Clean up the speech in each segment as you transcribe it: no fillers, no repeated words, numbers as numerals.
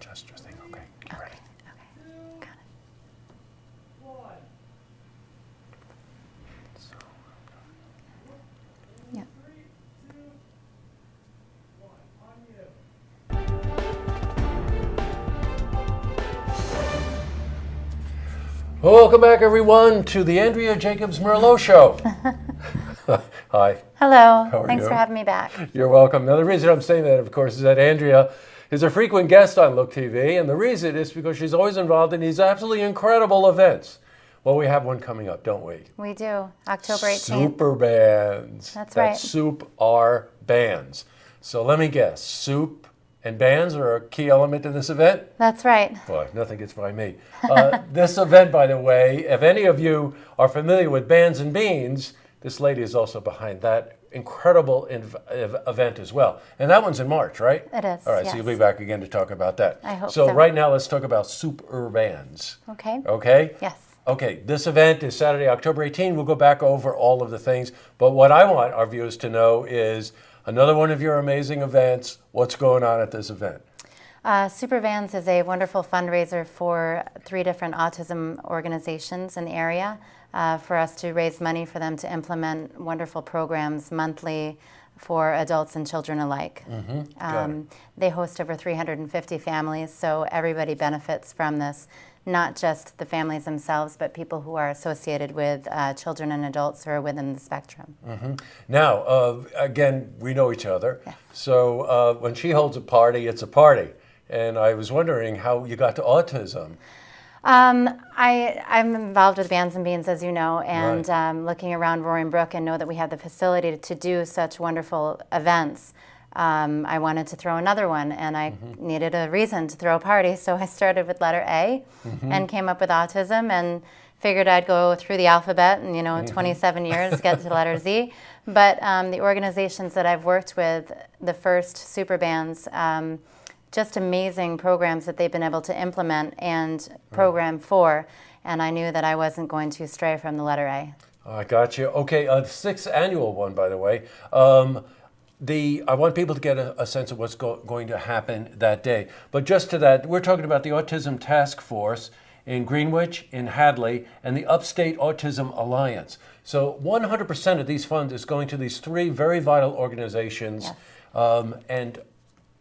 adjust your thing. Okay, get ready. Okay. Got it. So, Yeah. welcome back, everyone, to the Andrea Jacobs Merlot Show. Hi. Hello. How are Thanks you? for having me back. You're welcome. Now, the reason I'm saying that, of course, is that Andrea is a frequent guest on Look TV, and the reason is because she's always involved in these absolutely incredible events. Well, we have one coming up, don't we? We do. October 18th. Super bands. That's right. Soup are bands. So let me guess, soup and bands are a key element in this event? That's right. Boy, nothing gets by me. This event, by the way, if any of you are familiar with Bands and Beans, this lady is also behind that incredible event as well. And that one's in March, right? It is, All right, yes. so you'll be back again to talk about that. I hope so. so. Right now, let's talk about Super Bands. Okay. Okay? Yes. Okay, this event is Saturday, October 18. We'll go back over all of the things. But what I want our viewers to know is another one of your amazing events. What's going on at this event? Super Vans is a wonderful fundraiser for 3 different autism organizations in the area for us to raise money for them to implement wonderful programs monthly for adults and children alike. They host over 350 families, so everybody benefits from this, not just the families themselves, but people who are associated with children and adults who are within the spectrum. Now, again, we know each other. Yes. So when she holds a party, it's a party. And I was wondering how you got to autism. I'm involved with Bands and Beans, as you know, and Right. looking around Roaring Brook and know that we have the facility to do such wonderful events. I wanted to throw another one, and I needed a reason to throw a party, so I started with letter A and came up with autism and figured I'd go through the alphabet and, 27 years, get to letter Z. But the organizations that I've worked with, the first super bands, just amazing programs that they've been able to implement and program for, and I knew that I wasn't going to stray from the letter A. I got you. Okay, the 6th annual one, by the way. I want people to get a sense of what's going to happen that day. But just to that, we're talking about the Autism Task Force in Greenwich, in Hadley, and the Upstate Autism Alliance. So 100% of these funds is going to these 3 very vital organizations. Yes. And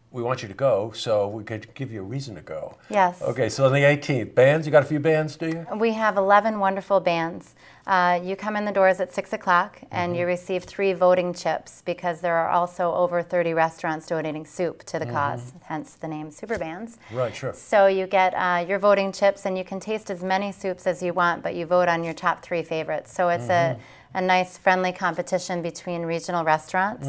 we want you to go, so we could give you a reason to go. Yes. Okay, so on the 18th, bands, you got a few bands, do you? We have 11 wonderful bands. You come in the doors at 6 o'clock and you receive 3 voting chips because there are also over 30 restaurants donating soup to the cause, hence the name Super Bands. Right, sure. So you get your voting chips and you can taste as many soups as you want, but you vote on your top 3 favorites. So it's a nice friendly competition between regional restaurants.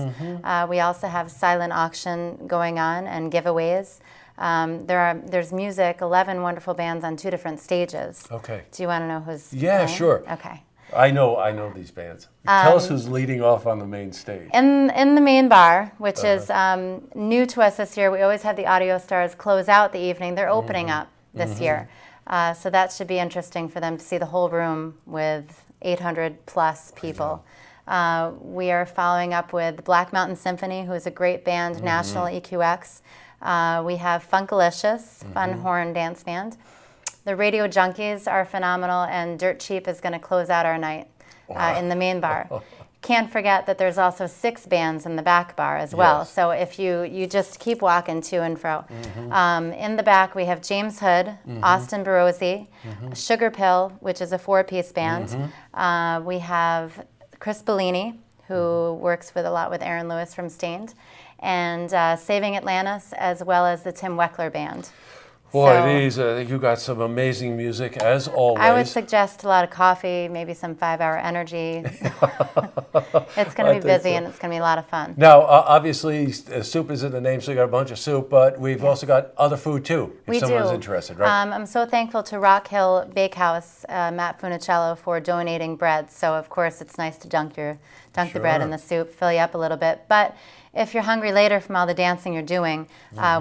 We also have silent auction going on and giveaways. There's music, 11 wonderful bands on 2 different stages. Okay. Do you want to know who's Yeah, playing? sure. Okay. I know these bands. Tell us who's leading off on the main stage. In the main bar, which is new to us this year, we always have the Audio Stars close out the evening. They're opening up this year. So that should be interesting for them to see the whole room with 800 plus people. We are following up with Black Mountain Symphony, who is a great band, National EQX. We have Funkalicious, fun horn dance band. The Radio Junkies are phenomenal, and Dirt Cheap is going to close out our night in the main bar. Can't forget that there's also 6 bands in the back bar as well. Yes. So if you just keep walking to and fro. In the back, we have James Hood, Austin Barozzi, Sugar Pill, which is a 4-piece band. We have Chris Bellini, who works a lot with Aaron Lewis from Stained, and Saving Atlantis, as well as the Tim Weckler Band. Boy, So- you got some amazing music, as always. I would suggest a lot of coffee, maybe some 5-hour energy. It's going I to be think busy so. and it's going to be a lot of fun. Now, obviously, soup is in the name, so you got a bunch of soup, but we've also got other food, too, if We someone's do. interested, right? I'm so thankful to Rock Hill Bakehouse, Matt Funicello, for donating bread. So, of course, it's nice to dunk the bread in Sure. the soup, fill you up a little bit. But if you're hungry later from all the dancing you're doing,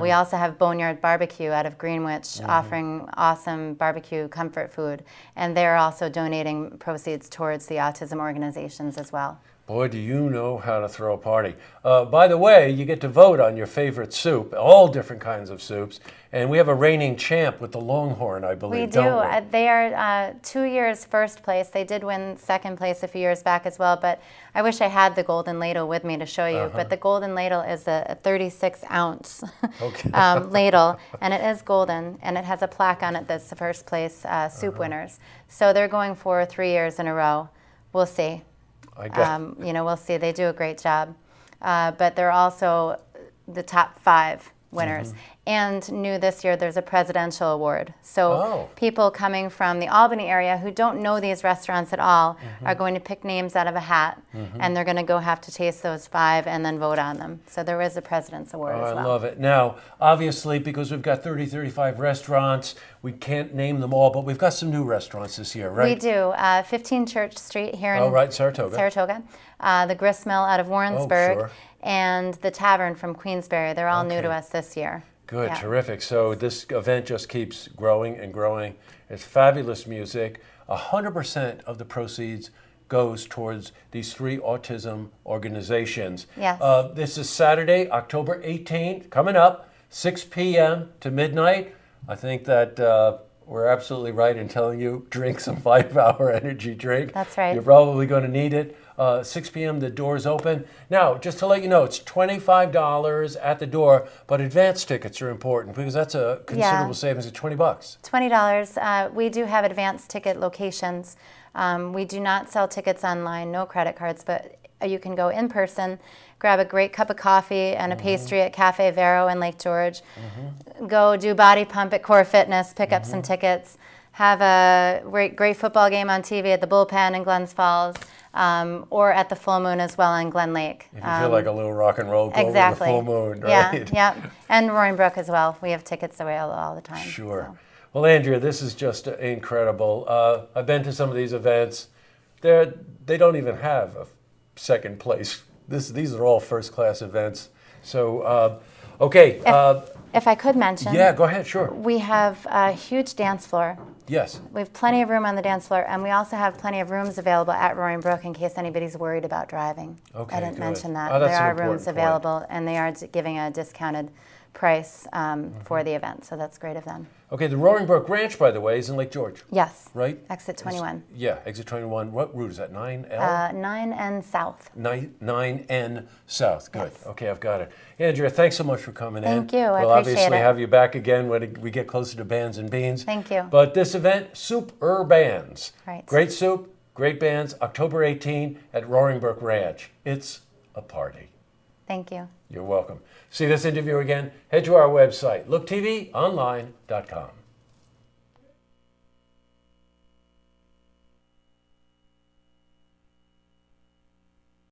we also have Boneyard Barbecue out of Greenwich offering awesome barbecue comfort food. And they're also donating proceeds towards the autism organizations as well. Boy, do you know how to throw a party. By the way, you get to vote on your favorite soup, all different kinds of soups. And we have a reigning champ with the Longhorn, I believe, We do. don't we? They are 2 years first place. They did win second place a few years back as well, but I wish I had the golden ladle with me to show you. But the golden ladle is a 36-ounce Okay. ladle, and it is golden, and it has a plaque on it that's the first place soup winners. So they're going for 3 years in a row. We'll see. I guess. We'll see. They do a great job. But they're also the top 5 winners. And new this year, there's a presidential award. So people coming from the Albany area who don't know these restaurants at all are going to pick names out of a hat, and they're going to go have to taste those 5 and then vote on them. So there is a president's award as well. I love it. Now, obviously, because we've got 35 restaurants, we can't name them all, but we've got some new restaurants this year, right? We do. 15 Church Street here in Saratoga. The Grist Mill out of Warrensburg, sure. and the Tavern from Queensbury. They're all new to Okay. us this year. Good, Yeah. terrific. So this event just keeps growing and growing. It's fabulous music. 100% of the proceeds goes towards these 3 autism organizations. Yes. This is Saturday, October 18th, coming up, 6 p.m. to midnight. I think that we're absolutely right in telling you drink some 5-Hour Energy drink. That's right. You're probably going to need it. 6 p.m. the doors open. Now, just to let you know, it's $25 at the door, but advance tickets are important because that's a considerable savings of $20. $20. We do have advanced ticket locations. We do not sell tickets online, no credit cards, but you can go in person, grab a great cup of coffee and a pastry at Cafe Vero in Lake George, go do body pump at Core Fitness, pick up some tickets, have a great football game on TV at the Bullpen in Glens Falls, or at the Full Moon as well in Glen Lake. If you feel like a little rock and roll, go Exactly. over the Full Moon, right? Yeah. And Roaring Brook as well. We have tickets available all the time. Sure. so. Well, Andrea, this is just incredible. I've been to some of these events. They don't even have a second place. These are all first-class events. So, okay. If I could mention, Yeah, go ahead, sure. we have a huge dance floor. Yes. We have plenty of room on the dance floor, and we also have plenty of rooms available at Roaring Brook in case anybody's worried about driving. Okay, I didn't good. mention that. Oh, that's there an are important rooms point. available, and they are giving a discounted price for the event, so that's great of them. Okay, the Roaring Brook Ranch, by the way, is in Lake George, Yes. right? Exit 21. Yeah, exit 21. What route is that? 9L? 9N South. 9N South. Good. Yes. Okay, I've got it. Andrea, thanks so much for coming in. Thank you. I We'll appreciate obviously it. have you back again when we get closer to Bands and Beans. Thank you. But this event, Super Bands. Right. Great soup, great bands, October 18 at Roaring Brook Ranch. It's a party. Thank you. You're welcome. See this interview again? Head to our website, looktvonline.com.